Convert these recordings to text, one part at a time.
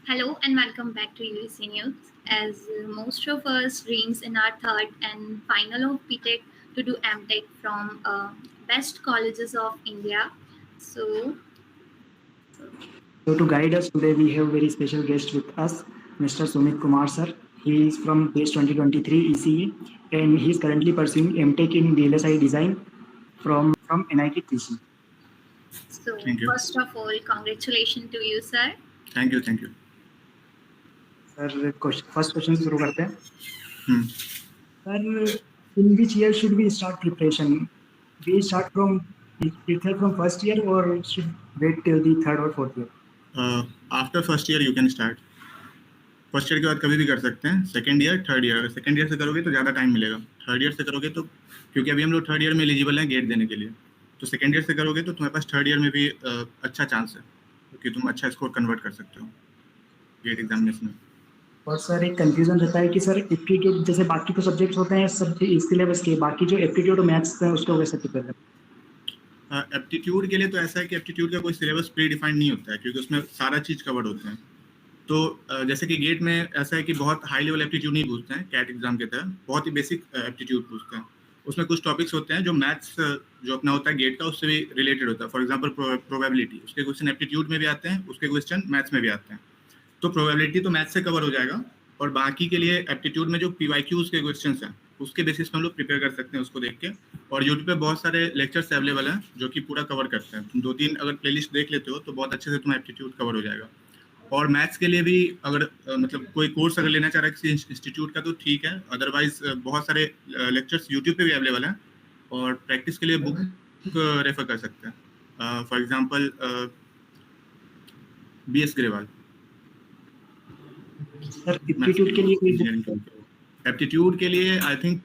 Hello and welcome back to UC News. As most of us dreams in our third and final of BTech to do MTech from best colleges of India. So, So to guide us today, we have very special guest with us, Mr. Sumit Kumar sir. He is from Page 2023 ECE and he is currently pursuing MTech in VLSI design from NIT Trichy. so Thank you. first of all, congratulations to you, sir. Thank you. Thank you. Sir, first question शुरू करते हैं. Hmm. Sir, in which year should we start preparation? We start from itself from first year or should wait till the third or fourth year? After first year you can start. First year के बाद कभी भी कर सकते हैं. Second year, third year. अगर second year से करोगे तो ज़्यादा टाइम मिलेगा. थर्ड ईयर से करोगे तो, क्योंकि अभी हम लोग थर्ड ईयर में एलिजिबल हैं गेट देने के लिए, तो सेकंड ईयर से करोगे तो तुम्हारे पास थर्ड ईयर में भी अच्छा चांस है, क्योंकि तुम अच्छा स्कोर कन्वर्ट कर सकते हो गेट एग्जामिनेशन में. और सर एक कंफ्यूजन रहता है कि सर एप्टीट्यूड जैसे बाकी तो सब्जेक्ट्स होते हैं सब इस सिलेबस के, बाकी जो एप्टीट्यूड और मैथ्स है उसको कैसे प्रिपेयर करें? एप्टीट्यूड के लिए तो ऐसा है कि एप्टीट्यूड का कोई सिलेबस प्री डिफाइंड नहीं होता है, क्योंकि उसमें सारा चीज़ कवर होते हैं. तो जैसे कि गेट में ऐसा है कि बहुत हाई लेवल एप्टीट्यूड नहीं पूछते हैं कैट एग्जाम के तरह, बहुत ही बेसिक एप्टीट्यूड पूछते हैं. उसमें कुछ टॉपिक्स होते हैं जो मैथ्स जो अपना होता है गेट का उससे भी रिलेटेड होता है. फॉर एग्जांपल प्रोबेबिलिटी, उसके क्वेश्चन एप्टीट्यूड में भी आते हैं, उसके क्वेश्चन मैथ्स में भी आते हैं. तो प्रोबेबिलिटी तो मैथ्स से कवर हो जाएगा, और बाकी के लिए एप्टीट्यूड में जो PYQs के क्वेश्चंस हैं उसके बेसिस पे हम लोग प्रिपेयर कर सकते हैं उसको देख के. और यूट्यूब पे बहुत सारे लेक्चर्स अवेलेबल हैं जो कि पूरा कवर करते हैं. तुम 2-3 अगर प्लेलिस्ट देख लेते हो तो बहुत अच्छे से तुम्हारा एप्टीट्यूड कवर हो जाएगा. और मैथ्स के लिए भी अगर मतलब कोई कोर्स अगर लेना चाह रहा है किसी इंस्टीट्यूट का तो ठीक है, अदरवाइज बहुत सारे लेक्चर्स यूट्यूब पे भी अवेलेबल हैं, और प्रैक्टिस के लिए बुक रेफर कर सकते हैं. For example BS Grewal. Sir aptitude के लिए कोई एप्टीट्यूड के लिए आई थिंक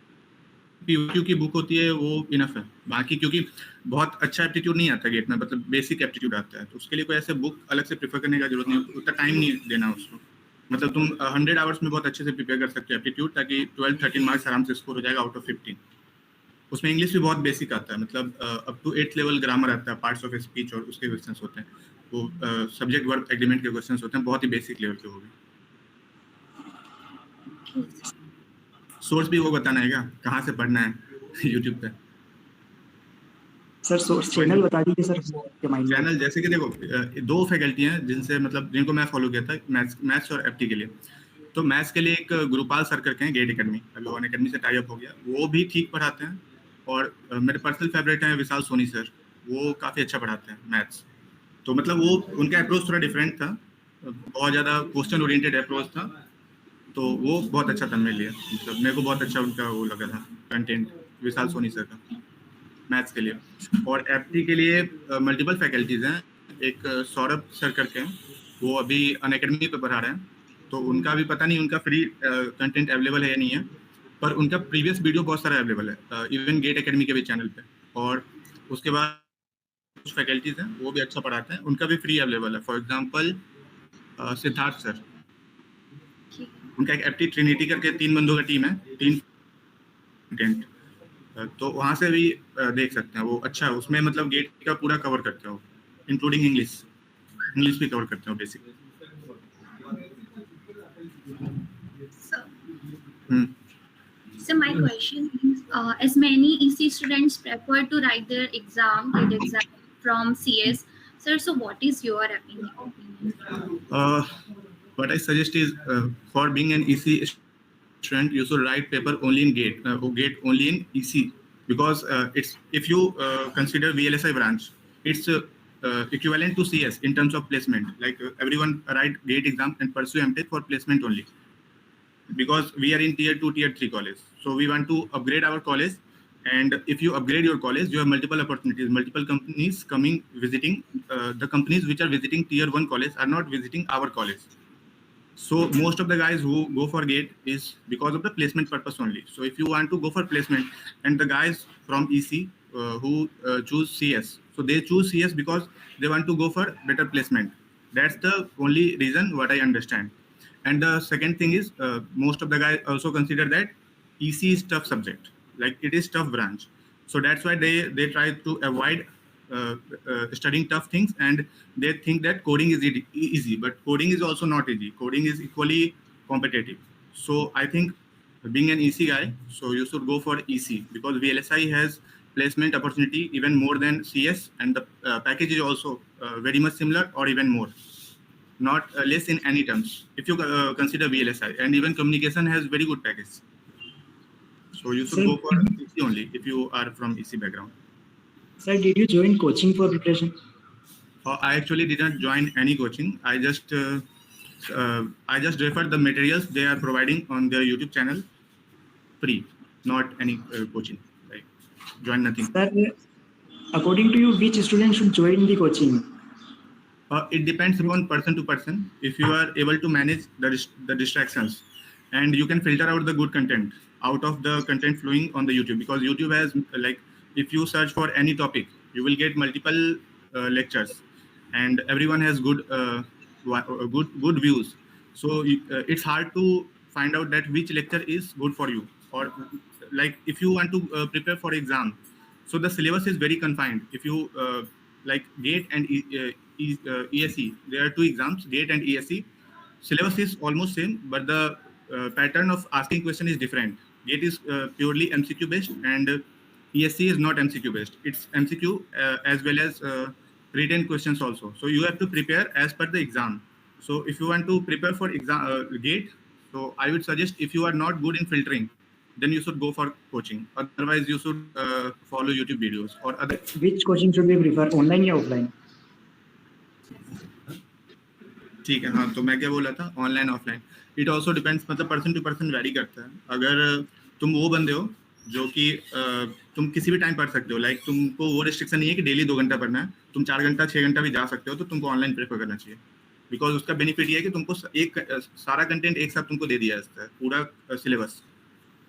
PYQ की बुक होती है वो इनफ है. बाकी क्योंकि बहुत अच्छा एप्टीट्यूड नहीं आता गेट में, मतलब बेसिक एप्टीट्यूड आता है, तो उसके लिए कोई ऐसे बुक अलग से प्रेफर करने का जरूरत नहीं, उतना टाइम नहीं देना उसको. मतलब तुम 100 आवर्स में बहुत अच्छे से प्रिपेयर कर सकते हो एप्टीट्यूड, ताकि 12-13 मार्क्स आराम से स्कोर हो जाएगा आउट ऑफ 15. उसमें इंग्लिश भी बहुत बेसिक आता है, मतलब up to 8th level grammar आता है, पार्ट्स ऑफ स्पीच और उसके क्वेश्चंस होते हैं, वो सब्जेक्ट वर्ब एग्रीमेंट के क्वेश्चंस होते हैं, बहुत ही बेसिक लेवल के. वो भी सोर्स भी वो बताना है क्या कहाँ से पढ़ना है यूट्यूब पे. सर सोर्स चैनल बता दीजिए सर के माइंड में. चैनल जैसे कि देखो 2 फैकल्टी हैं जिनसे मतलब जिनको मैं फॉलो किया था मैथ्स और FT के लिए. तो मैथ्स के लिए एक गुरुपाल सर करके हैं गेट एकेडमी, अभी वन एकेडमी से टाई अप हो गया, वो भी ठीक पढ़ाते हैं. और मेरे पर्सनल फेवरेट हैं विशाल सोनी सर, वो काफ़ी अच्छा पढ़ाते हैं मैथ्स. तो मतलब वो उनका अप्रोच थोड़ा डिफरेंट था, बहुत ज़्यादा क्वेश्चन ओरिएंटेड अप्रोच था, तो वो बहुत अच्छा था मेरे लिए. मतलब मेरे को बहुत अच्छा उनका वो लगा था कंटेंट विशाल सोनी सर का मैथ्स के लिए. और FT के लिए मल्टीपल फैकल्टीज हैं. एक सौरभ सर करके हैं, वो अभी अनअकैडमी पे पढ़ा रहे हैं, तो उनका भी पता नहीं उनका फ्री कंटेंट अवेलेबल है या नहीं है, पर उनका प्रीवियस वीडियो बहुत सारा अवेलेबल है इवन गेट एकेडमी के भी चैनल पे. और उसके बाद कुछ फैकल्टीज हैं वो भी अच्छा पढ़ाते हैं, उनका भी फ्री अवेलेबल है. फॉर एग्जाम्पल सिद्धार्थ सर, उनका एक FT ट्रिनिटी करके 3 बंदों का टीम है, 3 कंटेंट, तो वहाँ से भी देख सकते हैं. वो अच्छा है, उसमें मतलब गेट का पूरा कवर करते हो, इंक्लूडिंग इंग्लिश भी कवर करते हो basic. So my question is, as many EC students prefer to write their GATE exam from CS, sir, so what is your opinion? What I suggest is for being an EC student, you should write paper only in GATE, GATE only in EC, because it's if you consider VLSI branch, it's equivalent to CS in terms of placement. Like everyone write GATE exam and pursue MTech for placement only, because we are in tier 2, tier 3 college, so we want to upgrade our college. And if you upgrade your college, you have multiple opportunities, multiple companies coming visiting. The companies which are visiting tier 1 college are not visiting our college. So most of the guys who go for GATE is because of the placement purpose only. So if you want to go for placement, and the guys from EC who choose CS, so they choose CS because they want to go for better placement. That's the only reason what I understand. And the second thing is most of the guys also consider that EC is tough subject, like it is tough branch. So that's why they try to avoid studying tough things and they think that coding is easy, but coding is also not easy. Coding is equally competitive. So I think being an EC guy, so you should go for EC because VLSI has placement opportunity even more than CS, and the package is also very much similar or even more, not less in any terms if you consider VLSI, and even communication has very good package. So you should Sir, go for EC only if you are from EC background. sir, did you join coaching for preparation? I actually didn't join any coaching. I just referred the materials they are providing on their YouTube channel free, not any coaching. Like join nothing. Sir, according to you, which student should join the coaching? It depends upon person to person. If you are able to manage the distractions, and you can filter out the good content out of the content flowing on the YouTube, because YouTube has like, if you search for any topic, you will get multiple lectures, and everyone has good views. So it's hard to find out that which lecture is good for you, or like if you want to prepare for exam, so the syllabus is very confined. If you like GATE and ESE, there are two exams, GATE and ESE. Syllabus is almost same, but the pattern of asking question is different. GATE is purely MCQ based, and ESE is not MCQ based. It's MCQ as well as written questions also. So you have to prepare as per the exam. So if you want to prepare for exam GATE, so I would suggest, if you are not good in filtering, then you should go for coaching. Otherwise, you should follow YouTube videos or other. Which coaching should we prefer, online या offline? ठीक है, हाँ, तो मैं क्या बोल रहा था, online offline, it also depends, मतलब पर्सन टू पर्सन वेरी करता है. अगर तुम वो बंदे हो जो कि तुम किसी भी टाइम पढ़ सकते हो, लाइक तुमको वो रिस्ट्रिक्शन नहीं है कि डेली 2 घंटा पढ़ना है, तुम 4 घंटा 6 घंटा भी जा सकते हो, तो तुमको ऑनलाइन प्रेफर करना चाहिए. बिकॉज उसका बेनिफिट ये है कि तुमको एक सारा कंटेंट एक साथ तुमको दे दिया जाता है, पूरा syllabus,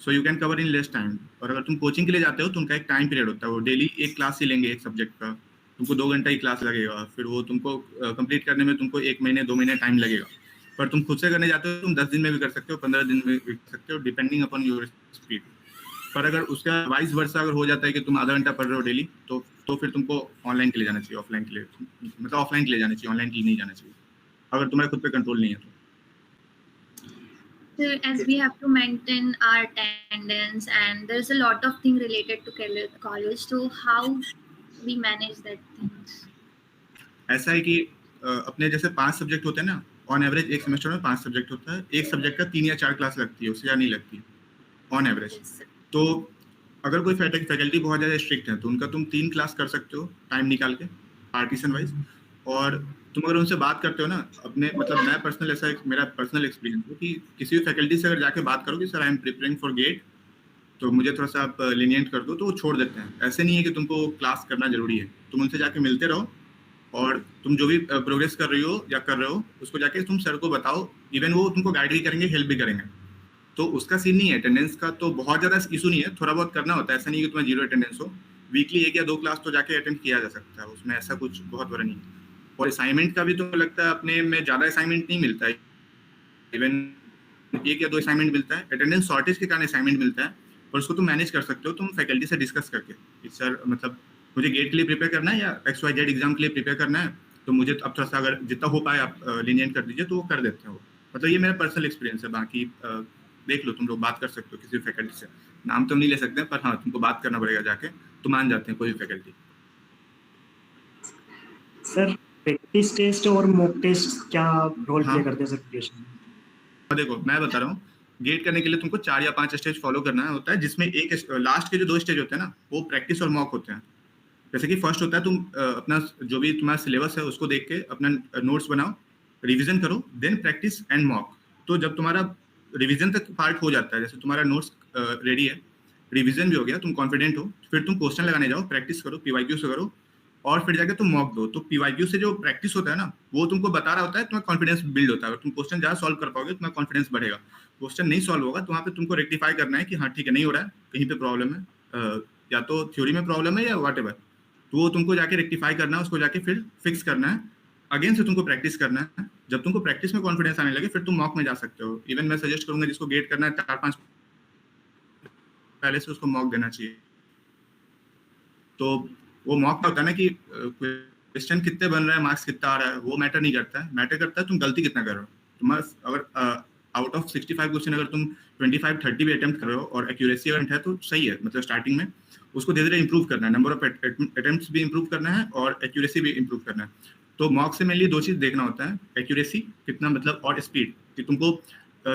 so you can cover in less time. और अगर तुम कोचिंग के लिए जाते हो तो उनका एक टाइम पीरियड होता है, वो डेली एक क्लास ही लेंगे एक सब्जेक्ट का, तुमको 2 घंटा ही क्लास लगेगा, फिर वो तुमको कंप्लीट करने में तुमको 1 महीने 2 महीने टाइम लगेगा. पर तुम खुद से करने जाते हो, तुम 10 दिन में भी कर सकते हो, 15 दिन में भी कर सकते हो, डिपेंडिंग अपॉन योर स्पीड. पर अगर उसका वाइस वर्सा अगर हो जाता है कि तुम आधा घंटा पढ़ रहे हो डेली, तो फिर तुमको ऑनलाइन के लिए जाना चाहिए, ऑफलाइन के लिए, मतलब ऑफलाइन के लिए जाना चाहिए, ऑनलाइन के लिए नहीं जाना चाहिए, अगर तुम्हारे खुद पे कंट्रोल नहीं है तो. So as we have to maintain our attendance and there's a lot of things related to college, so how we manage that things? ऐसा है कि अपने जैसे 5 सब्जेक्ट होते हैं ना, ऑन एवरेज एक सेमेस्टर में 5 सब्जेक्ट होता है, एक सब्जेक्ट का 3 या 4 क्लास लगती है, उससे ज़्यादा नहीं लगती ऑन एवरेज. Yes. तो अगर कोई फैकल्टी बहुत ज़्यादा स्ट्रिक्ट है तो उनका तुम 3 क्लास कर सकते हो टाइम निकाल के, पार्टीशन वाइज. और तुम अगर उनसे बात करते हो ना, अपने मतलब मैं पर्सनल, ऐसा मेरा पर्सनल एक्सपीरियंस है कि किसी भी फैकल्टी से अगर जाके बात करो कि sir I am preparing for GATE, तो मुझे थोड़ा सा आप लीनियंट कर दो, तो वो छोड़ देते हैं. ऐसे नहीं है कि तुमको क्लास करना जरूरी है, तुम उनसे जाके मिलते रहो, और तुम जो भी प्रोग्रेस कर रही हो या कर रहे हो उसको जाके तुम सर को बताओ, इवन वो तुमको गाइड भी करेंगे, हेल्प भी करेंगे. तो उसका सीन नहीं है, अटेंडेंस का तो बहुत ज़्यादा इशू नहीं है, थोड़ा बहुत करना होता है, ऐसा नहीं कि तुम्हें 0 अटेंडेंस हो. वीकली 1 या 2 क्लास तो जाके अटेंड किया जा सकता है, उसमें ऐसा कुछ बहुत बड़ा नहीं है. और असाइनमेंट का भी तो लगता है अपने में ज़्यादा असाइनमेंट नहीं मिलता है, इवन 1 या 2 असाइनमेंट मिलता है. अटेंडेंस शॉर्टेज के कारण असाइनमेंट मिलता है, और उसको तुम मैनेज कर सकते हो तुम फैकल्टी से डिस्कस करके कि सर मतलब मुझे गेट के लिए प्रिपेयर करना है या XYZ एग्जाम के लिए प्रिपेयर करना है, तो मुझे अब थोड़ा सा अगर जितना हो पाए आप लीनियंट कर दीजिए, तो वो कर देते हो. मतलब ये मेरा पर्सनल एक्सपीरियंस है. बाकी देख लो, तुम लोग बात कर सकते हो किसी भी फैकल्टी से, नाम तो नहीं ले सकते, पर हाँ तुमको बात करना पड़ेगा जाके, तो मान जाते हैं कोई भी फैकल्टी. सर प्रैक्टिस टेस्ट और मॉक टेस्ट क्या रोल प्ले करते हैं सर प्रिपरेशन में? देखो मैं बता रहा हूँ, गेट करने के लिए तुमको 4 या 5 स्टेज फॉलो करना होता है, जिसमें एक लास्ट के जो 2 स्टेज होते हैं ना, वो प्रैक्टिस और मॉक होते हैं. जैसे कि फर्स्ट होता है तुम अपना जो भी तुम्हारा सिलेबस है उसको देख के अपना नोट्स बनाओ, रिवीजन करो, देन प्रैक्टिस एंड मॉक. तो जब तुम्हारा रिवीजन तक पार्ट हो जाता है, जैसे तुम्हारा नोट्स रेडी है, रिवीजन भी हो गया, तुम कॉन्फिडेंट हो, फिर तुम क्वेश्चन लगाने जाओ, प्रैक्टिस करो, PYQ से करो, और फिर जाके तुम मॉक दो. तो PYQ से जो प्रैक्टिस होता है ना, वो तुमको बता रहा होता है, तुम्हारा कॉन्फिडेंस बिल्ड होता है. तुम क्वेश्चन ज़्यादा सॉल्व कर पाओगे, तुम्हारा कॉन्फिडेंस बढ़ेगा. क्वेश्चन नहीं सॉल्व होगा तो वहाँ पे तुमको रेक्टिफाई करना है कि हाँ ठीक है, नहीं हो रहा है, कहीं पे प्रॉब्लम है, या तो थ्योरी में प्रॉब्लम है या व्हाटएवर, तो वो तुमको जाके रेक्टिफाई करना है, उसको जाके फिर फिक्स करना है, अगेन से तुमको प्रैक्टिस करना है. जब तुमको प्रैक्टिस में कॉन्फिडेंस आने लगे, फिर तुम मॉक में जा सकते हो. इवन मैं सजेस्ट करूंगा जिसको गेट करना है 4-5 पहले से उसको मॉक देना चाहिए. तो वो मॉक का होता है ना कि क्वेश्चन कितने बन रहे हैं, मार्क्स कितना आ रहा है, वो मैटर नहीं करता है। मैटर करता है तुम गलती कितना कर रहे हो। तुम्हारा अगर आउट ऑफ 65 क्वेश्चन अगर तुम 25-30 भी अटेम्प्ट कर रहे हो और एक्यूरेसी अगर है तो सही है। मतलब स्टार्टिंग में उसको धीरे धीरे इंप्रूव करना है, नंबर ऑफ अटेम्प्ट्स भी इंप्रूव करना है और एक्यूरेसी भी इंप्रूव करना है। तो मॉक से मेनली 2 चीज देखना होता है, एक्यूरेसी कितना मतलब और स्पीड, कि तुमको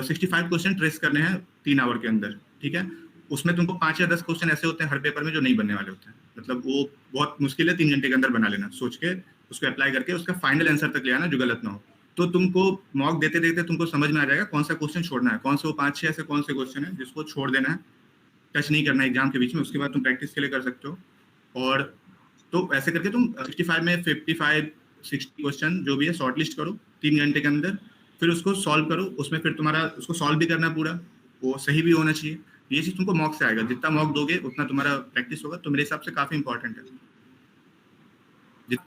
65 क्वेश्चन ट्रेस करने हैं 3 आवर के अंदर, ठीक है। उसमें तुमको 5 या 10 क्वेश्चन ऐसे होते हैं हर पेपर में जो नहीं बनने वाले होते हैं। मतलब वो बहुत मुश्किल है 3 घंटे के अंदर बना लेना, सोच के उसको अप्लाई करके उसका फाइनल आंसर तक ले आना जो गलत ना हो। तो तुमको मॉक देते देते तुमको समझ में आ जाएगा कौन सा क्वेश्चन छोड़ना है, कौन से वो 5-6 ऐसे कौन से क्वेश्चन है जिसको छोड़ देना है, टच नहीं करना एग्जाम के बीच में। उसके बाद तुम प्रैक्टिस के लिए कर सकते हो। और तो ऐसे करके तुम 65 में 55-60 क्वेश्चन जो भी है शॉर्ट लिस्ट करो 3 घंटे के अंदर, फिर उसको सॉल्व करो। उसमें फिर तुम्हारा उसको सॉल्व भी करना पूरा, वो सही भी होना चाहिए। ये चीज तुमको मॉक से आएगा, जितना मॉक दोगे उतना तुम्हारा प्रैक्टिस होगा। तो मेरे हिसाब से काफी इंपॉर्टेंट है।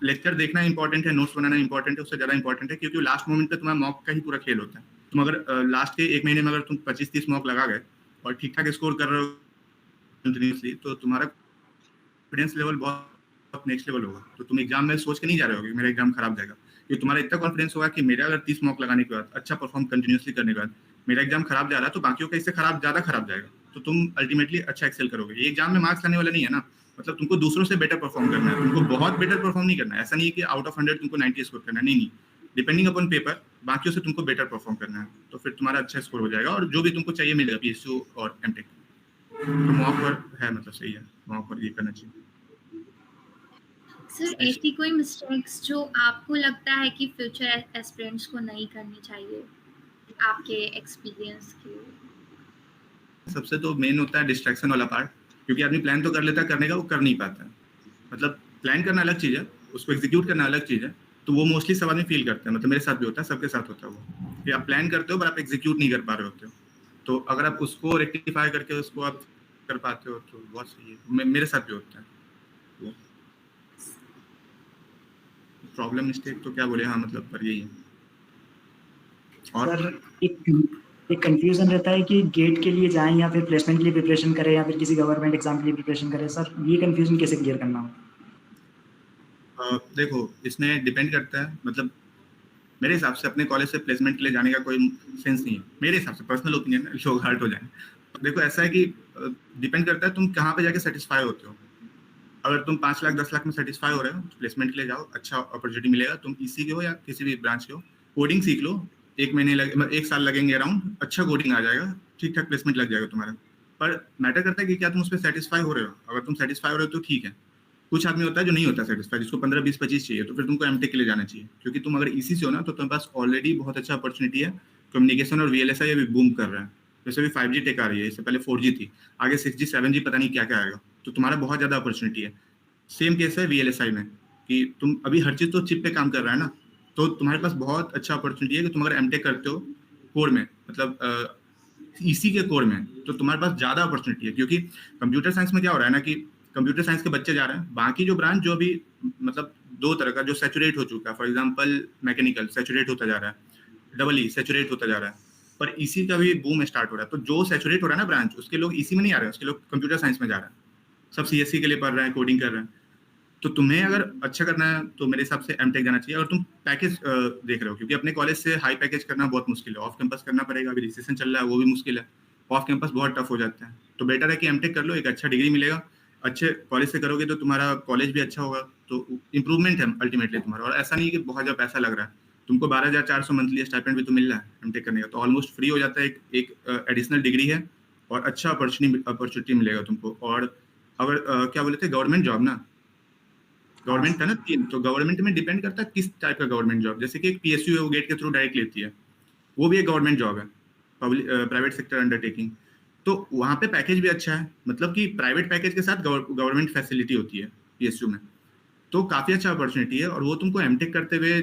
लेक्चर देखना इंपॉर्टेंट है, नोट्स बनाना इंपॉर्टेंट है, उससे ज्यादा इंपॉर्टेंट है, क्योंकि लास्ट मोमेंट पे तुम्हारा मॉक का ही पूरा खेल होता है। तुम अगर लास्ट के 1 महीने में अगर तुम 25-30 मॉक लगा गए और ठीक ठाक स्कोर कर रहे हो कंटिन्यूसली, तो तुम्हारा कॉन्फिडेंस लेवल बहुत नेक्स्ट लेवल होगा। तो तुम एग्जाम में सोच के नहीं जा रहे होगे मेरा एग्जाम खराब जाएगा, क्योंकि तुम्हारा इतना कॉन्फिडेंस होगा कि मेरा अगर 30 मॉक लगाने के बाद अच्छा परफॉर्म कंटिन्यूसली करने के बाद मेरा एग्जाम खराब जा रहा है, तो बाकियों का इससे ज्यादा खराब जाएगा। तो तुम अल्टीमेटली अच्छा एक्सेल करोगे। ये एग्जाम में मार्क्स लाने वाला नहीं है ना, मतलब तुमको दूसरों से बेटर परफॉर्म करना है। तुमको बहुत बेटर परफॉर्म नहीं करना है, ऐसा नहीं है कि आउट ऑफ 100 तुमको 90 स्कोर करना है, नहीं। डिपेंडिंग अपॉन पेपर बाकियों से तुमको बेटर परफॉर्म करना है, तो फिर तुम्हारा अच्छा स्कोर हो जाएगा और जो भी तुमको चाहिए मिलेगा पीएसयू और एमटेक। तो मॉक पर है, मतलब सही है, मॉक पर ये करना चाहिए। सर ऐसी कोई मिस्टेक्स जो आपको लगता है कि फ्यूचर एस्पिरेंट्स को नहीं करनी चाहिए आपके एक्सपीरियंस के? सबसे तो मेन होता है डिस्ट्रैक्शन वाला पार्ट, क्योंकि आदमी प्लान तो कर लेता है करने का, वो कर नहीं पाता है। मतलब प्लान करना अलग चीज है, उसको एग्जीक्यूट करना अलग चीज है। तो वो मोस्टली सब आदमी फील करते हैं, मतलब मेरे साथ भी होता है, सबके साथ होता है वो, कि आप प्लान करते हो पर आप एग्जीक्यूट नहीं कर पा रहे होते हो। तो अगर आप उसको रेक्टिफाई करके उसको आप कर पाते हो तो बहुत सही है। मेरे साथ भी होता है वो प्रॉब्लम मिस्टेक, तो क्या बोले, हाँ मतलब पर यही है। और सर एक कंफ्यूजन रहता है कि गेट के लिए जाएं या फिर प्लेसमेंट के लिए प्रिपरेशन करें या फिर किसी गवर्नमेंट एग्जाम के लिए प्रिपरेशन करें। सर ये कंफ्यूजन कैसे क्लियर करना हो? देखो इसमें डिपेंड करता है। मतलब मेरे हिसाब से अपने कॉलेज से प्लेसमेंट के लिए जाने का कोई सेंस नहीं है, मेरे हिसाब से, पर्सनल ओपिनियन है, लोग हर्ट हो जाए। देखो ऐसा है कि डिपेंड करता है तुम कहाँ पे जाके सेटिस्फाई होते हो। अगर तुम 5 लाख 10 लाख में सेटिस्फाई हो रहे हो तो प्लेसमेंट के लिए जाओ, अच्छा अपॉर्चुनिटी मिलेगा। तुम ईसी के हो या किसी भी ब्रांच के हो, कोडिंग सीख लो, 1 महीने मतलब 1 साल लगेंगे अराउंड, अच्छा कोडिंग आ जाएगा, ठीक ठाक प्लेसमेंट लग जाएगा तुम्हारा। पर मैटर करता है कि क्या तुम उस पर सेटिस्फाई हो रहे हो। अगर तुम सेटिस्फाई हो रहे हो तो ठीक है। कुछ आदमी होता है जो नहीं होता सेटिस्फाई, जिसको 15 20 25 चाहिए, तो फिर तुमको एमटेक के लिए जाना चाहिए। क्योंकि तुम अगर इसी से हो ना तो तुम्हारे पास ऑलरेडी बहुत अच्छा अपॉर्चुनिटी है। कम्युनिकेशन और वीएलएसआई अभी बूम कर रहा है। जैसे भी 5G टेक आ रही है, इससे पहले 4G थी, आगे 6G 7G पता नहीं क्या क्या आएगा। तो तुम्हारा बहुत ज्यादा अपॉर्चुनिटी है। सेम केस है वीएलएसआई में, कि तुम अभी हर चीज तो चिप पे काम कर रहा है ना, तो तुम्हारे पास बहुत अच्छा अपॉर्चुनिटी है कि तुम अगर एमटेक करते हो कोर में, मतलब इसी के कोर में, तो तुम्हारे पास ज्यादा अपॉर्चुनिटी है। क्योंकि कंप्यूटर साइंस में क्या हो रहा है ना कि कंप्यूटर साइंस के बच्चे जा रहे हैं, बाकी जो ब्रांच जो अभी मतलब 2 तरह का जो सैचुरेट हो चुका है, फॉर एग्जांपल मैकेनिकल सैचुरेट होता जा रहा है, डबल ई सैचुरेट होता जा रहा है, पर इसी का भी बूम स्टार्ट हो रहा है। तो जो सैचुरेट हो रहा है ना ब्रांच, उसके लोग इसी में नहीं आ रहे हैं, उसके लोग कंप्यूटर साइंस में जा रहे हैं, सब सीएससी के लिए पढ़ रहे हैं, कोडिंग कर रहे हैं। तो तुम्हें अगर अच्छा करना है तो मेरे हिसाब से एमटेक जाना चाहिए। अगर तुम पैकेज देख रहे हो, क्योंकि अपने कॉलेज से हाई पैकेज करना बहुत मुश्किल है, ऑफ कैंपस करना पड़ेगा, अभी रिसेशन चल रहा है वो भी मुश्किल है, ऑफ कैंपस बहुत टफ हो जाता है। तो बेटर है कि एमटेक कर लो, एक अच्छा डिग्री मिलेगा, अच्छे कॉलेज से करोगे तो तुम्हारा कॉलेज भी अच्छा होगा, तो इंप्रूवमेंट है अल्टीमेटली तुम्हारा। और ऐसा नहीं कि बहुत ज़्यादा पैसा लग रहा है, तुमको 12,400 मंथली स्टाइपेंड भी तो मिल रहा है एमटेक करने का, तो ऑलमोस्ट फ्री हो जाता है, एक एडिशनल डिग्री है और अच्छा अपॉर्चुनिटी मिलेगा तुमको। और अगर क्या बोले थे, गवर्नमेंट जॉब ना, गवर्नमेंट है ना 3, तो गवर्नमेंट में डिपेंड करता है किस टाइप का गवर्नमेंट जॉब। जैसे कि एक पीएसयू है, वो गेट के थ्रू डायरेक्ट लेती है, वो भी एक गवर्नमेंट जॉब है, प्राइवेट सेक्टर अंडरटेकिंग। तो वहाँ पे पैकेज भी अच्छा है, मतलब कि प्राइवेट पैकेज के साथ गवर्नमेंट फैसिलिटी होती है पीएसयू में, तो काफी अच्छा अपॉर्चुनिटी है। और वो तुमको एमटेक करते हुए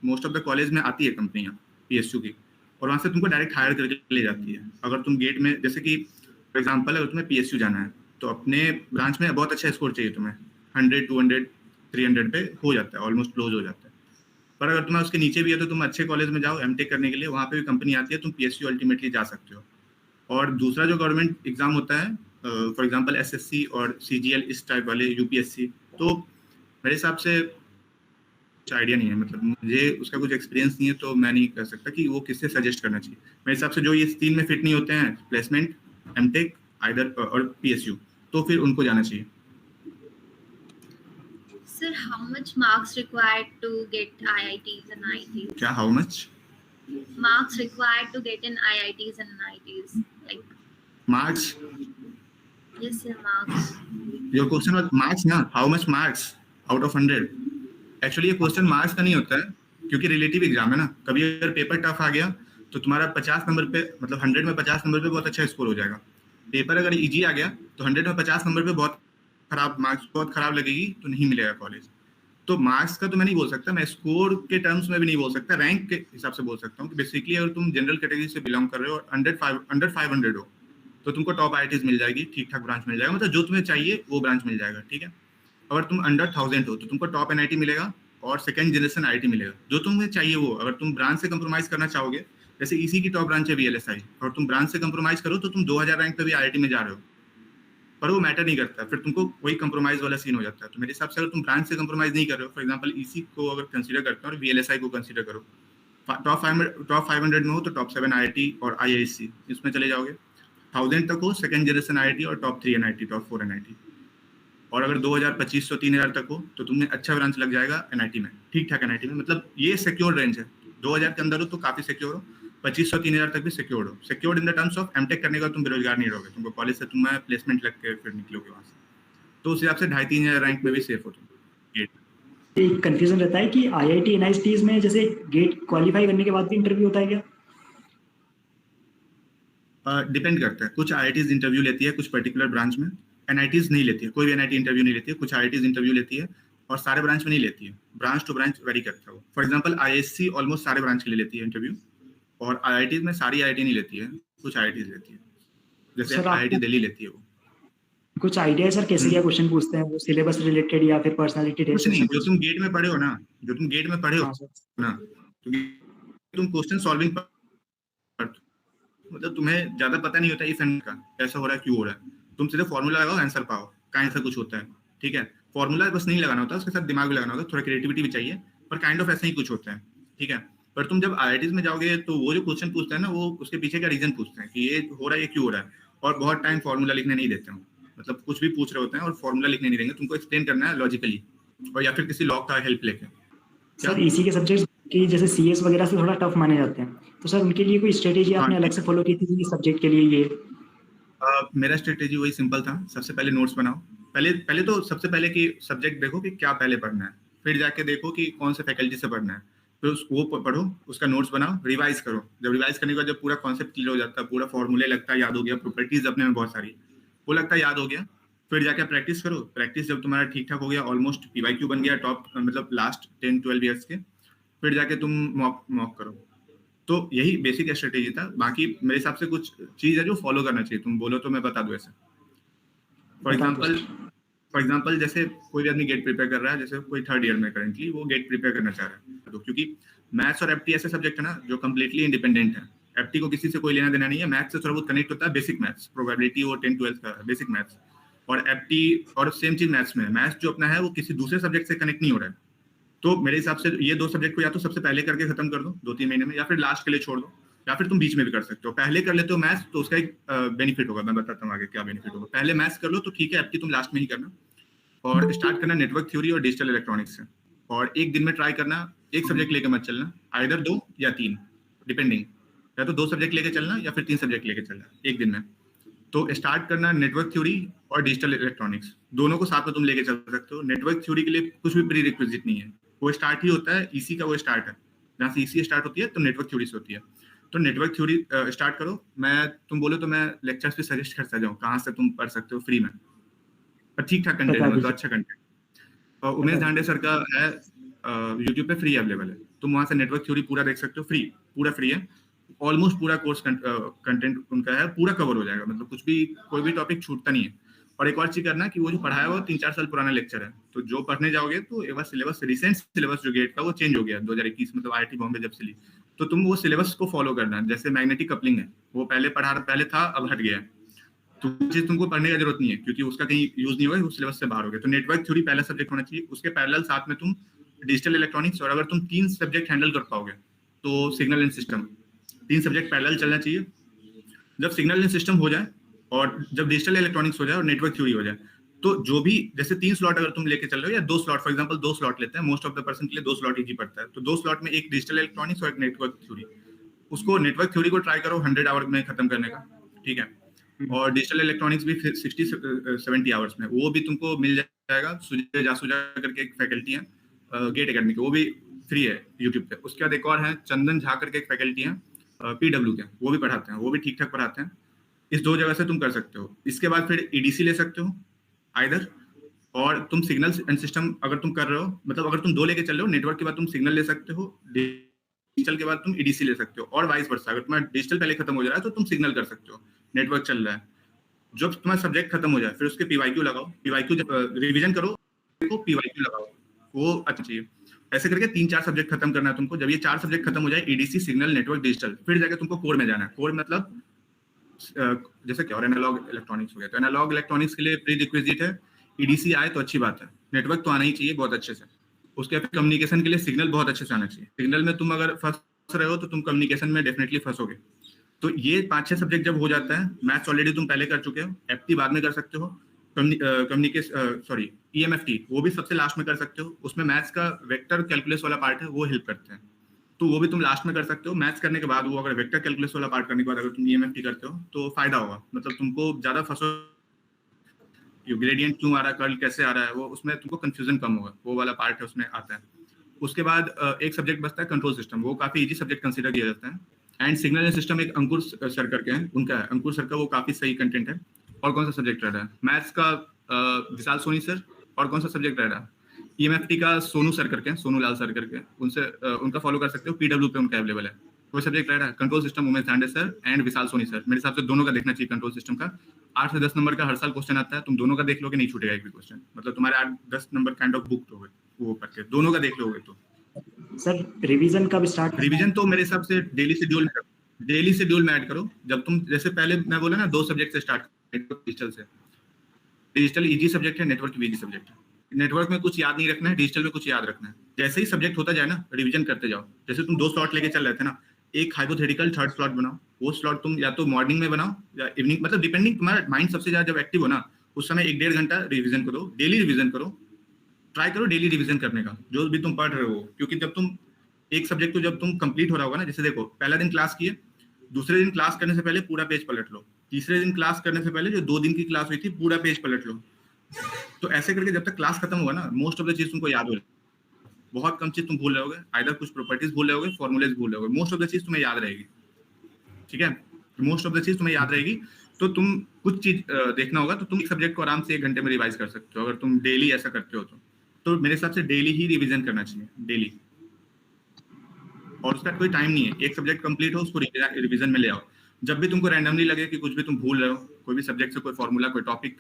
मोस्ट ऑफ द कॉलेज में आती है कंपनियां पीएसयू की, और वहाँ से तुमको डायरेक्ट हायर करके ले जाती है। अगर तुम गेट में, जैसे कि फॉर एग्जाम्पल अगर तुम्हें पीएसयू जाना है तो अपने ब्रांच में बहुत अच्छा स्कोर चाहिए तुम्हें, 100 200 300 पे हो जाता है, ऑलमोस्ट क्लोज हो जाता है। पर अगर तुम्हें उसके नीचे भी है तो तुम अच्छे कॉलेज में जाओ एमटेक करने के लिए, वहाँ पे भी कंपनी आती है, तुम पीएसयू अल्टीमेटली जा सकते हो। और दूसरा जो गवर्नमेंट एग्जाम होता है, फॉर एग्जांपल एसएससी और सीजीएल, इस टाइप वाले, यूपीएससी, तो मेरे हिसाब से कुछ आइडिया नहीं है, मतलब मुझे उसका कुछ एक्सपीरियंस नहीं है, तो मैं नहीं कह सकता कि वो किससे सजेस्ट करना चाहिए। मेरे हिसाब से जो ये 3 में फिट नहीं होते हैं, प्लेसमेंट, एमटेक आइदर और पीएसयू, तो फिर उनको जाना चाहिए। Sir, how much marks required to get IITs and IITs? क्या how much Marks required to get in IITs and IITs? Like, marks? yes, sir, marks. Your question was marks ना, how much marks out of 100? Actually ये question marks का नहीं होता है, क्योंकि relative exam है ना। कभी अगर पेपर टफ आ गया तो तुम्हारा 50 नंबर पे, मतलब 100 में 50 नंबर पे बहुत अच्छा स्कोर हो जाएगा। पेपर अगर इजी आ गया तो 100 में 50 नंबर पे बहुत खराब मार्क्स, बहुत खराब लगेगी, तो नहीं मिलेगा कॉलेज। तो मार्क्स का तो मैं नहीं बोल सकता, मैं स्कोर के टर्म्स में भी नहीं बोल सकता, रैंक के हिसाब से बोल सकता हूँ कि बेसिकली अगर तुम जनरल कैटेगरी से बिलोंग कर रहे हो और अंडर 500 हो, तो तुमको टॉप आईआईटीज मिल जाएगी, ठीक ठाक ब्रांच मिल जाएगा, मतलब जो तुम्हें चाहिए वो ब्रांच मिल जाएगा, ठीक है। अगर तुम अंडर 1000 हो तो तुमको टॉप एनआईटी मिलेगा और सेकंड जनरेशन आईआईटी मिलेगा, जो तुम्हें चाहिए वो। अगर तुम ब्रांच से कंप्रोमाइज करना चाहोगे, जैसे ईसी की टॉप ब्रांच है वीएलएसआई, और तुम ब्रांच से कंप्रोमाइज करो तो तुम 2000 रैंक पे भी आईआईटी में जा रहे हो, पर वो मैटर नहीं करता, फिर तुमको वही कंप्रोमाइज वाला सीन हो जाता है। तो मेरे हिसाब से अगर तुम ब्रांच से कंप्रोमाइज नहीं कर रहे हो, फॉर एग्जांपल ईसी को अगर कंसीडर करते हो और वीएलएसआई को कंसीडर करो, टॉप 500 में हो तो टॉप 7 आईआईटी और आईआईएससी इसमें चले जाओगे। 1000 तक हो सेकंड जनरेशन आईआईटी और टॉप 3 एनआईटी, टॉप 4 एनआईटी। और अगर 2500 3000 तक हो तो तुम्हें अच्छा ब्रांच लग जाएगा एनआईटी में, ठीक ठाक एनआईटी में, मतलब ये सिक्योर रेंज है। 2000 के अंदर हो तो काफी सिक्योर हो, 2500 3000 तक भी सिक्योर हो। Secured in the terms of MTech करने का तुम बेरोजगार नहीं रहोगे, तुमको कॉलेज से तुम्हें प्लेसमेंट लग के फिर निकलोगे वहां से, तो उस हिसाब से 2500-3000 रैंक में भी सेफ हो तुम। एक कंफ्यूजन रहता है कि आईआईटी एनआईटीज में जैसे गेट क्वालिफाई करने के बाद भी इंटरव्यू होता है क्या? डिपेंड करता है, कुछ आईआईटीज इंटरव्यू लेती है कुछ पर्टिकुलर ब्रांच में, एनआईटीज नहीं लेती है, कोई भी एनआईटी इंटरव्यू नहीं लेती है, कुछ आईआईटीज इंटरव्यू लेती है और सारे ब्रांच में नहीं लेती है, ब्रांच टू ब्रांच वेरी करता है वो। फॉर एग्जांपल आईएससी ऑलमोस्ट सारे ब्रांच के लिए लेती है इंटरव्यू, और आईआईटीज में सारी आईआईटी नहीं लेती है, कुछ आईआईटीज लेती है, जैसे सर, आईआईटी आपको दिल्ली लेती है वो। कुछ आइडिया है सर कैसे क्या क्वेश्चन पूछते हैं, वो सिलेबस रिलेटेड या फिर पर्सनालिटी कुछ टेस्ट? नहीं, जो तुम गेट में पढ़े हो ना, जो तुम गेट में पढ़े हो हाँ सर। ना, तो तुम क्वेश्चन सॉल्विंग पर, मतलब तुम्हें ज्यादा पता नहीं होता इस एंड का कैसा हो रहा है, क्यों हो रहा है, तुम सीधे फॉर्मूला लगाओ, आंसर पाओ, काइंड ऐसा कुछ होता है, ठीक है। फॉर्मूला बस नहीं लगाना होता, उसके साथ दिमाग भी लगाना होता है, थोड़ा क्रिएटिविटी भी चाहिए, पर काइंड ऑफ ऐसा ही कुछ होता है, ठीक है। पर तुम जब आईआईटीज में जाओगे तो वो जो क्वेश्चन पूछते हैं ना, वो उसके पीछे का रीजन पूछते हैं कि ये हो रहा है, ये क्यों हो रहा है, और बहुत टाइम फॉर्मूला लिखने नहीं देते हैं, मतलब कुछ भी पूछ रहे होते हैं और फॉर्मूला लिखने नहीं देंगे, तुमको एक्सप्लेन करना है लॉजिकली, और या फिर किसी लॉ का हेल्प लेके। सर इसी के सब्जेक्ट्स की जैसे सीएस वगैरह से थोड़ा टफ माने जाते हैं, तो सर उनके लिए कोई स्ट्रेटेजी आपने अलग से फॉलो की थी सब्जेक्ट के लिए? ये मेरा स्ट्रेटेजी वही सिंपल था, सबसे पहले नोट्स बनाओ, पहले तो सबसे पहले कि सब्जेक्ट देखो कि क्या पहले पढ़ना है, फिर जाके देखो कि कौन से फैकल्टी से पढ़ना है, फिर वो पढ़ो, उसका नोट्स बनाओ, रिवाइज करो। जब रिवाइज करने के बाद जब पूरा कॉन्सेप्ट क्लियर हो जाता है, पूरा फॉर्मूले लगता है याद हो गया, प्रॉपर्टीज अपने में बहुत सारी वो लगता है याद हो गया, फिर जाके प्रैक्टिस करो। प्रैक्टिस जब तुम्हारा ठीक ठाक हो गया, ऑलमोस्ट पीवाईक्यू बन गया टॉप, मतलब लास्ट 10-12 ईयर्स के, फिर जाके तुम मॉक करो। तो यही बेसिक स्ट्रेटेजी था, बाकी मेरे हिसाब से कुछ चीज है जो फॉलो करना चाहिए, तुम बोलो तो मैं बता दूं ऐसे। फॉर एग्जांपल जैसे कोई भी आदमी गेट प्रिपेयर कर रहा है, जैसे कोई 3rd ईयर में करेंटली वो गेट प्रिपेयर करना चाह रहा है, तो क्योंकि मैथ्स और एफटी ऐसे सब्जेक्ट है ना जो कम्प्लीटली इंडिपेंडेंट है, एफटी को किसी से कोई लेना देना नहीं है, मैथ्स से थोड़ा बहुत कनेक्ट होता है, बेसिक मैथ्स, प्रोबेबिलिटी और 10-12 का बेसिक मैथ्स, और एफटी और सेम चीज मैथ्स में, मैथ्स जो अपना है वो किसी दूसरे सब्जेक्ट से कनेक्ट नहीं हो रहा है। तो मेरे हिसाब से ये 2 सब्जेक्ट को या तो सबसे पहले करके खत्म कर दो 2-3 महीने में, या फिर लास्ट के लिए छोड़ दो, या फिर तुम बीच में भी कर सकते हो। पहले कर लेते हो मैथ्स तो उसका एक बेनिफिट होगा, मैं बताता हूँ आगे क्या बेनिफिट होगा। पहले मैथ्स कर लो तो ठीक है, एफटी तुम लास्ट में ही करना, और स्टार्ट करना नेटवर्क थ्योरी और डिजिटल इलेक्ट्रॉनिक्स से, और एक दिन में ट्राई करना, एक सब्जेक्ट लेके मत चलना, आइदर 2 या 3 डिपेंडिंग, या तो 2 सब्जेक्ट लेके चलना या फिर 3 सब्जेक्ट लेके चलना एक दिन में। तो स्टार्ट करना नेटवर्क थ्योरी और डिजिटल इलेक्ट्रॉनिक्स, दोनों को साथ में तुम लेके चल सकते हो। नेटवर्क थ्योरी के लिए कुछ भी प्री रिक्विजिट नहीं है, वो स्टार्ट ही होता है ईसी का, वो स्टार्ट है जहाँ से ईसी स्टार्ट होती है तो नेटवर्क थ्योरी से होती है। तो नेटवर्क थ्योरी स्टार्ट करो, मैं तुम बोलो तो मैं लेक्चर्स भी सजेस्ट करता जाऊँ कहाँ से तुम पढ़ सकते हो फ्री में, पर ठीक ठाक कंटेंट है, मतलब अच्छा कंटेंट। उमेश धांडे सर का है यूट्यूब पे फ्री अवेलेबल है, तुम वहां से नेटवर्क थ्योरी पूरा देख सकते हो, फ्री, पूरा फ्री है, ऑलमोस्ट पूरा कोर्स कंटेंट उनका है, पूरा कवर हो जाएगा, मतलब कुछ भी कोई भी टॉपिक छूटता नहीं है। और एक और चीज करना कि वो जो पढ़ाया वो 3-4 साल पुराना लेक्चर है, तो जो पढ़ने जाओगे तो एक बार सिलेबस, रिसेंट सिलेबस जो गेट का वो चेंज हो गया 2021, मतलब आईआईटी बॉम्बे जब से ली, तो तुम वो सिलेबस को फॉलो करना। जैसे मैग्नेटिक कपलिंग है, वो पहले था अब हट गया, तो चीज तुमको पढ़ने की जरूरत नहीं है क्योंकि उसका कहीं यूज नहीं होगा, उस सिलेबस से बाहर हो गया। तो नेटवर्क थ्योरी पहला सब्जेक्ट होना चाहिए, उसके पैरेलल साथ में तुम डिजिटल इलेक्ट्रॉनिक्स, और अगर तुम 3 सब्जेक्ट हैंडल कर पाओगे तो signal and system, 3 subject parallel चलना चाहिए। जब सिग्नल एंड सिस्टम हो जाए और जब डिजिटल इलेक्ट्रॉनिक्स हो जाए और नेटवर्क थ्योरी हो जाए, तो जो भी जैसे 3 स्लॉट अगर तुम लेके चल रहे हो या 2 स्लॉट, फॉर एग्जांपल 2 स्लॉट लेते हैं, मोस्ट ऑफ द पर्सन के लिए 2 स्लॉट इजी पड़ता है, तो 2 स्लॉट में एक डिजिटल इलेक्ट्रॉनिक्स और एक नेटवर्क थ्योरी, उसको नेटवर्क थ्योरी को ट्राई करो 100 आवर में खत्म करने का, ठीक है, और डिजिटल इलेक्ट्रॉनिक्स भी 60-70 आवर्स में, वो भी तुमको मिल जाएगा। सुजय जासूजा करके एक फैकल्टी है गेट एकेडमी के, वो भी फ्री है यूट्यूब पे। उसके बाद एक और है चंदन झा करके एक फैकल्टी है PW के, वो भी पढ़ाते हैं, वो भी ठीक ठाक पढ़ाते हैं। इस 2 जगह से तुम कर सकते हो। इसके बाद फिर EDC ले सकते हो आइदर, और तुम सिग्नल एंड सिस्टम अगर तुम कर रहे हो, मतलब अगर तुम 2 लेके चल रहे हो, नेटवर्क के बाद तुम सिग्नल ले सकते हो, डिजिटल के बाद तुम EDC ले सकते हो, और वाइस वर्सा। अगर तुम्हारा डिजिटल पहले खत्म हो जा रहा है तो तुम सिग्नल कर सकते हो, नेटवर्क चल रहा है। जब तुम्हारा सब्जेक्ट खत्म हो जाए फिर उसके PYQ लगाओ, PYQ रिवीजन करो, PYQ लगाओ, वो अच्छा चाहिए। ऐसे करके 3-4 सब्जेक्ट खत्म करना है तुमको। जब ये 4 सब्जेक्ट खत्म हो जाए, EDC, सिग्नल, नेटवर्क, डिजिटल, फिर जाके तुमको कोर में जाना है। कोर मतलब जैसे क्या, और एनालॉग इलेक्ट्रॉनिक्स हो गया, तो एनालॉग इलेक्ट्रॉनिक्स के लिए प्री रिक्विजिट है EDC आए तो अच्छी बात है, नेटवर्क तो आना ही चाहिए बहुत अच्छे से। उसके बाद कम्युनिकेशन के लिए सिग्नल बहुत अच्छे से आना चाहिए। सिग्नल में तुम अगर फंस रहे हो तो तुम कम्युनिकेशन में डेफिनेटली फंसोगे। तो ये 5-6 सब्जेक्ट जब हो जाता है, मैथ्स ऑलरेडी तुम पहले कर चुके हो, FT बाद में कर सकते हो, EMFT वो भी सबसे लास्ट में कर सकते हो। उसमें मैथ्स का वेक्टर कैलकुलस वाला पार्ट है, वो हेल्प करते हैं, तो वो भी तुम लास्ट में कर सकते हो। मैथ्स करने के बाद वो अगर वेक्टर कैलकुलस वाला पार्ट करने के बाद अगर तुम EMFT करते हो तो फायदा होगा, मतलब तुमको ज्यादा फंसो, ग्रेडियंट क्यों आ रहा है, कर्ल कैसे आ रहा है, वो उसमें तुमको कंफ्यूजन कम होगा, वो वाला पार्ट है उसमें आता है। उसके बाद एक सब्जेक्ट बचता है कंट्रोल सिस्टम, वो काफी इजी सब्जेक्ट कंसीडर किया जाता है। एंड सिग्नल एंड सिस्टम एक अंकुर सर करके हैं, उनका है, अंकुर सर का, वो काफी सही कंटेंट है। और कौन सा सब्जेक्ट रह रहा है मैथ्स का, विशाल सोनी सर। और कौन सा सब्जेक्ट रह रहा है EMFT का, सोनू सर करके, सोनू लाल सर करके, उनसे उनका फॉलो कर सकते हो, PW पे उनका अवेलेबल है। कोई सब्जेक्ट रह रहा है control system, Umesh Dhande sir and Vishal Soni sir. मेरे हिसाब से दोनों का देखना चाहिए कंट्रोल सिस्टम का। 8 से 10 नंबर का हर साल क्वेश्चन आता है, तुम दोनों का देख लोगे, नहीं छूटेगा एक भी क्वेश्चन, मतलब तुम्हारे 8-10 नंबर काइंड ऑफ बुक हो गए वो करके, दोनों का देख लोगे तो। सर रिवीजन कब स्टार्ट? रिवीजन तो मेरे हिसाब से डेली शेड्यूल में ऐड करो। जब तुम, जैसे पहले मैं बोला ना, 2 सब्जेक्ट से स्टार्ट करो, डिजिटल से। डिजिटल इजी सब्जेक्ट है, नेटवर्क भी इजी सब्जेक्ट है। नेटवर्क में कुछ याद नहीं रखना है, डिजिटल में कुछ याद रखना है। जैसे ही सब्जेक्ट होता जाए ना, रिवीजन करते जाओ। जैसे तुम 2 स्लॉट लेके चल रहे थे ना, एक हाइपोथेटिकल थर्ड स्लॉट बनाओ, वो स्लॉट तुम या तो मॉर्निंग में बनाओ या इवनिंग, मतलब डिपेंडिंग, तुम्हारा माइंड सबसे ज्यादा जब एक्टिव हो ना, उस समय 1-1.5 घंटा रिवीजन करो, डेली रिवीजन करो, ट्राई करो डेली रिवीजन करने का जो भी तुम पढ़ रहे हो। क्योंकि जब तुम एक सब्जेक्ट को जब तुम कंप्लीट हो रहा होगा ना, जैसे देखो पहला दिन क्लास किए, दूसरे दिन क्लास करने से पहले पूरा पेज पलट लो, तीसरे दिन क्लास करने से पहले जो 2 दिन की क्लास हुई थी पूरा पेज पलट लो। तो ऐसे करके जब तक क्लास खत्म होगा ना, मोस्ट ऑफ द चीज तुमको याद हो जाएगी। बहुत कम चीज तुम भूल रहोगे, आइदर कुछ प्रॉपर्टीज भूल रहोगे, फॉर्मूलेज भूल रहोगे, मोस्ट ऑफ द चीज तुम्हें याद रहेगी, ठीक है, मोस्ट ऑफ द चीज तुम्हें याद रहेगी। तो तुम कुछ चीज देखना होगा, तो तुम एक सब्जेक्ट को आराम से 1 घंटे में रिवाइज कर सकते हो अगर तुम डेली ऐसा करते हो तो मेरे हिसाब से डेली ही रिवीजन करना चाहिए, डेली। और उसका कोई टाइम नहीं है, एक सब्जेक्ट कंप्लीट हो उसको रिवीजन में ले आओ। जब भी तुमको रैंडमली लगे कि कुछ भी तुम भूल रहे हो, कोई भी सब्जेक्ट से कोई फॉर्मूला, कोई टॉपिक,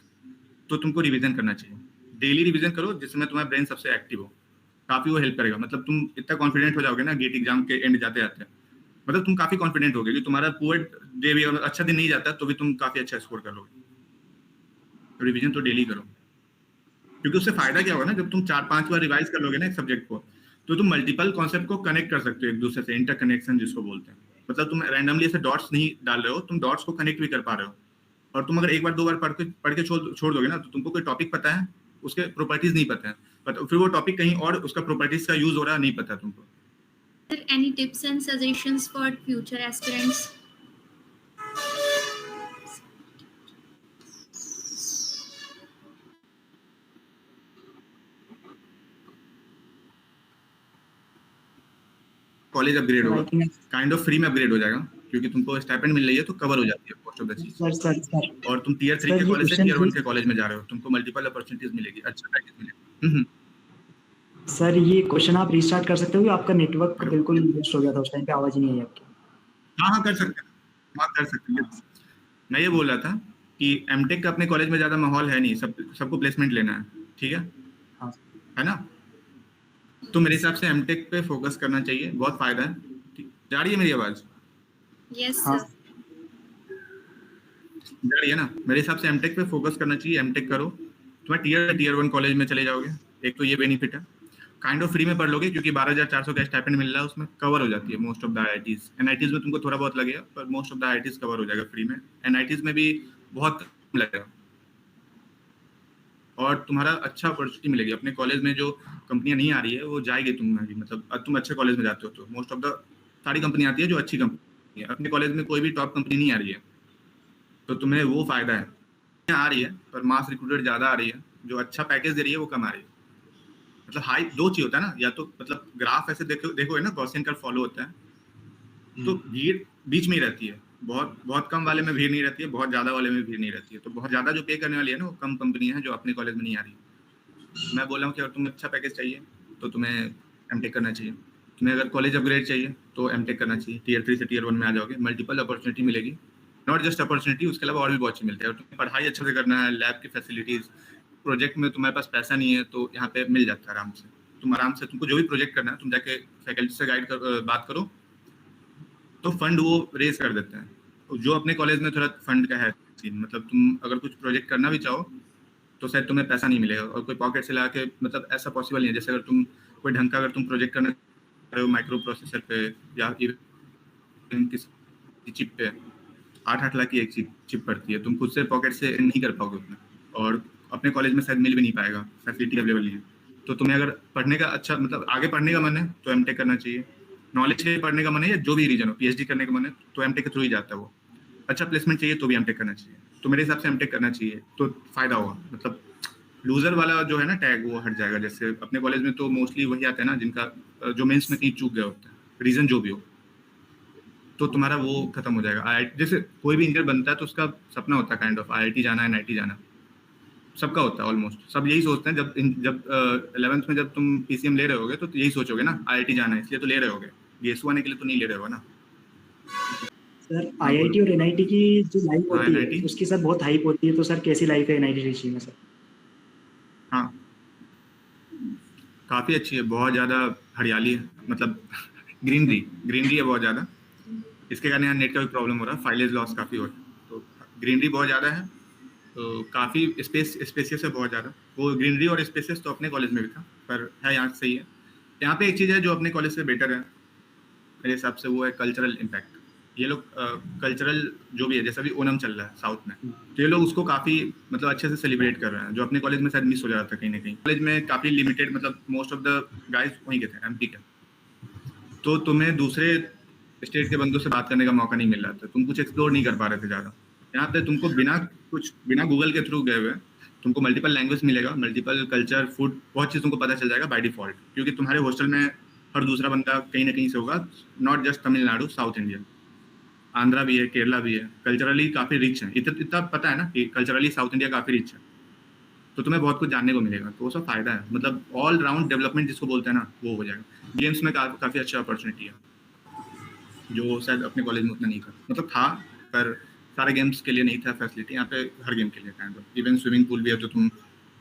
तो तुमको रिवीजन करना चाहिए। डेली रिवीजन करो जिसमें तुम्हारा ब्रेन सबसे एक्टिव हो, काफी वो हेल्प करेगा। मतलब तुम इतना कॉन्फिडेंट हो जाओगे ना गेट एग्जाम के एंड जाते जाते, मतलब तुम काफी कॉन्फिडेंट होगे कि तुम्हारा पूरा डे भी अच्छा दिन नहीं जाता तो भी तुम काफी अच्छा स्कोर कर लोगे। तो रिवीजन तो डेली करो, क्योंकि उससे फायदा क्या होगा ना, जब तुम 4-5 बार रिवाइज कर लोगे ना एक सब्जेक्ट को, तो तुम मल्टीपल कॉन्सेप्ट को कनेक्ट कर सकते हो एक दूसरे से, इंटरकनेक्शन जिसको बोलते हैं। मतलब तुम रैंडमली ऐसे डॉट्स नहीं डाल रहे हो, तुम डॉट्स को कनेक्ट भी कर पा रहे हो। और तुम अगर 1 बार 2 बार पढ़ के छोड़ दोगे ना, तो तुमको कोई टॉपिक पता है, उसके प्रॉपर्टीज नहीं पता है, फिर वो टॉपिक कहीं और उसका प्रॉपर्टीज का यूज हो रहा है नहीं पता तुमको। Any tips and suggestions for future aspirants? College upgrade होगा, काइंड ऑफ फ्री में अपग्रेड हो जाएगा, क्योंकि तुमको स्टाइपेंड मिल रही है तो कवर हो जाती है मोस्ट ऑफ द चीज। सर और तुम टियर 3 के कॉलेज से टियर 1 के कॉलेज में जा रहे हो, तुमको मल्टीपल अपॉर्चुनिटीज मिलेगी, अच्छा पैकेज मिलेगा। सर ये क्वेश्चन आप रीस्टार्ट कर सकते हो, आपका नेटवर्क बिल्कुल वेस्ट हो गया था उस टाइम पे, आवाज ही नहीं आई आपकी। हाँ कर सकते हैं, हाँ कर सकते हैं। मैं ये बोल रहा था कि एमटेक का अपने कॉलेज में ज्यादा माहौल है नहीं, सबको प्लेसमेंट लेना है, ठीक है, हाँ है ना। तो मेरे हिसाब से एमटेक पे फोकस करना चाहिए, बहुत फायदा है। जा रही है मेरी आवाज? Yes, हाँ sir. है ना, मेरे हिसाब से एमटेक पे फोकस करना चाहिए। एमटेक करो, तुम्हें टीयर 1 कॉलेज में चले जाओगे, एक तो ये बेनिफिट है। काइंड ऑफ फ्री में पढ़ लोगे क्योंकि 12,400 का स्टाइपेंड मिल रहा है, उसमें कवर हो जाती है most of the IITs. NITs में तुमको थोड़ा बहुत लगेगा, पर most of the IITs cover हो जाएगा फ्री में। एनआईटीज में भी बहुत कम लगेगा और तुम्हारा अच्छा अपॉर्चुनिटी मिलेगी। अपने कॉलेज में जो कंपनियां नहीं आ रही है वो जाएगी तुम्हें भी, मतलब तुम अच्छे कॉलेज में जाते हो तो मोस्ट ऑफ द सारी कंपनी आती है जो अच्छी कंपनी है। अपने कॉलेज में कोई भी टॉप कंपनी नहीं आ रही है तो तुम्हें वो फायदा है। आ रही है पर मास रिक्रूटेड ज्यादा आ रही है, जो अच्छा पैकेज दे रही है वो कम आ रही है। मतलब हाई दो चीज होता है ना, या तो मतलब ग्राफ ऐसे देखो है ना, गॉसियन कर्व फॉलो होता है तो भीड़ बीच में ही रहती है। बहुत कम वाले में भीड़ नहीं रहती है, बहुत ज्यादा वाले में भीड़ नहीं रहती है। तो बहुत ज्यादा जो पे करने वाली है ना वो कम कंपनी है जो अपने कॉलेज में नहीं आ रही। मैं बोल रहा हूँ कि अगर तुम्हें अच्छा पैकेज चाहिए तो तुम्हें एमटेक करना चाहिए। तुम्हें अगर कॉलेज अपग्रेड चाहिए तो एमटेक करना चाहिए। टीयर 3 से टीयर 1 में आ जाओगे, मल्टीपल अपॉर्चुनिटी मिलेगी। नॉट जस्ट अपॉर्चुनिटी, उसके अलावा और भी बहुत चीज मिलते हैं। और तुम्हें पढ़ाई अच्छे से करना है, लैब की फैसिलिटीज, प्रोजेक्ट में तुम्हारे पास पैसा नहीं है तो यहाँ पे मिल जाता है आराम से। तुम आराम से, तुमको जो भी प्रोजेक्ट करना है तुम जाके फैकल्टी से बात करो तो फंड वो रेज कर देते हैं। जो अपने कॉलेज में थोड़ा फंड का है सीन, मतलब तुम अगर कुछ प्रोजेक्ट करना भी चाहो तो शायद तुम्हें पैसा नहीं मिलेगा और कोई पॉकेट से ला के, मतलब ऐसा पॉसिबल नहीं है। जैसे अगर तुम कोई ढंग का अगर तुम प्रोजेक्ट करना चाह रहे हो माइक्रो प्रोसेसर पे या किसी चिप पे, 8 लाख की एक चिप पड़ती है, तुम खुद से पॉकेट से नहीं कर पाओगे उतना, और अपने कॉलेज में शायद मिल भी नहीं पाएगा, फैसिलिटी अवेलेबल नहीं है। तो तुम्हें अगर पढ़ने का अच्छा, मतलब आगे पढ़ने का मन है तो एमटेक करना चाहिए। नॉलेज के पढ़ने का मन है या जो भी रीजन हो, पीएचडी करने का मन है तो एमटेक के थ्रू ही जाता है वो। अच्छा प्लेसमेंट चाहिए तो भी एमटेक करना चाहिए। तो मेरे हिसाब से एमटेक करना चाहिए तो फायदा होगा। मतलब लूजर वाला जो है ना टैग वो हट जाएगा। जैसे अपने कॉलेज में तो मोस्टली वही आता है ना जिनका जो मेंस में कहीं चूक गया होता है, रीजन जो भी हो, तो तुम्हारा वो खत्म हो जाएगा। आईआईटी जैसे कोई भी इंजीनियर बनता है तो उसका सपना होता है काइंड ऑफ आईआईटी जाना है, एनआईटी जाना, सबका होता है ऑलमोस्ट। सब यही सोचते हैं। जब 11th में जब तुम पीसीएम ले रहे होगे तो यही सोचोगे ना, आईआईटी जाना है इसलिए तो ले रहे होगे, गेसू आने के लिए तो नहीं ले रहे होगे ना। सर आईआईटी और एनआईटी की जो लाइफ होती है उसकी सर बहुत हाइप होती है, तो सर कैसी लाइफ है एनआईटी ऋषि में सर? हाँ काफ़ी अच्छी है, बहुत ज़्यादा हरियाली है, मतलब ग्रीनरी है बहुत ज़्यादा। इसके कारण यहाँ नेट का भी प्रॉब्लम हो रहा है, फाइलेज लॉस काफ़ी हो रहा है। तो ग्रीनरी बहुत ज़्यादा है, तो काफ़ी स्पेसियस है बहुत ज़्यादा। वो ग्रीनरी और स्पेसियस तो अपने कॉलेज में भी था, पर है यहाँ सही है। यहाँ पे एक चीज़ है जो अपने कॉलेज से बेटर है मेरे हिसाब से, वो है कल्चरल इम्पैक्ट। ये लोग कल्चरल जो भी है, जैसा भी ओनम चल रहा है साउथ में, तो ये लोग उसको काफ़ी मतलब अच्छे से सेलिब्रेट कर रहे हैं, जो अपने कॉलेज में शायद मिस हो जा रहा था कहीं ना कहीं। कॉलेज में काफ़ी लिमिटेड, मतलब मोस्ट ऑफ द गाइज वहीं के थे, एमपी के, तो तुम्हें दूसरे स्टेट के बंदों से बात करने का मौका नहीं मिल रहा था, तुम कुछ एक्सप्लोर नहीं कर पा रहे थे ज़्यादा। यहाँ पे तुमको बिना गूगल के थ्रू गए हुए तुमको मल्टीपल लैंग्वेज मिलेगा, मल्टीपल कल्चर, फूड, बहुत चीज़ तुमको पता चल जाएगा बाय डिफॉल्ट, क्योंकि तुम्हारे हॉस्टल में हर दूसरा बंदा कहीं ना कहीं से होगा, not just Tamil Nadu, south India, Andhra भी है, केरला भी है। कल्चरली काफ़ी रिच है, इतना पता है ना कि कल्चरली साउथ इंडिया काफ़ी रिच है, तो तुम्हें बहुत कुछ जानने को मिलेगा। तो वो सब फायदा है, मतलब ऑल राउंड डेवलपमेंट जिसको बोलते हैं ना वो हो जाएगा। गेम्स में काफ़ी अच्छा अपॉर्चुनिटी है जो शायद अपने कॉलेज में उतना नहीं था, मतलब था पर सारे गेम्स के लिए नहीं था फैसिलिटी। यहाँ पे हर गेम के लिए kind of, even swimming pool भी है तो तुम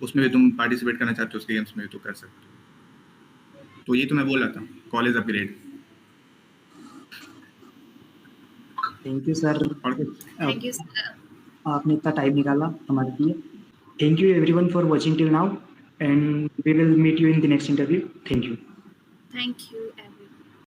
उसमें भी तुम पार्टिसिपेट करना चाहते हो, उसके गेम्स में भी तो कर सकते हो। तो ये तो मैं बोल रहा था, college upgrade. Thank you sir, thank you sir. आपने इतना टाइम निकाला हमारे लिए। Thank you everyone for watching till now and we will meet you in the next interview. Thank you. Thank you.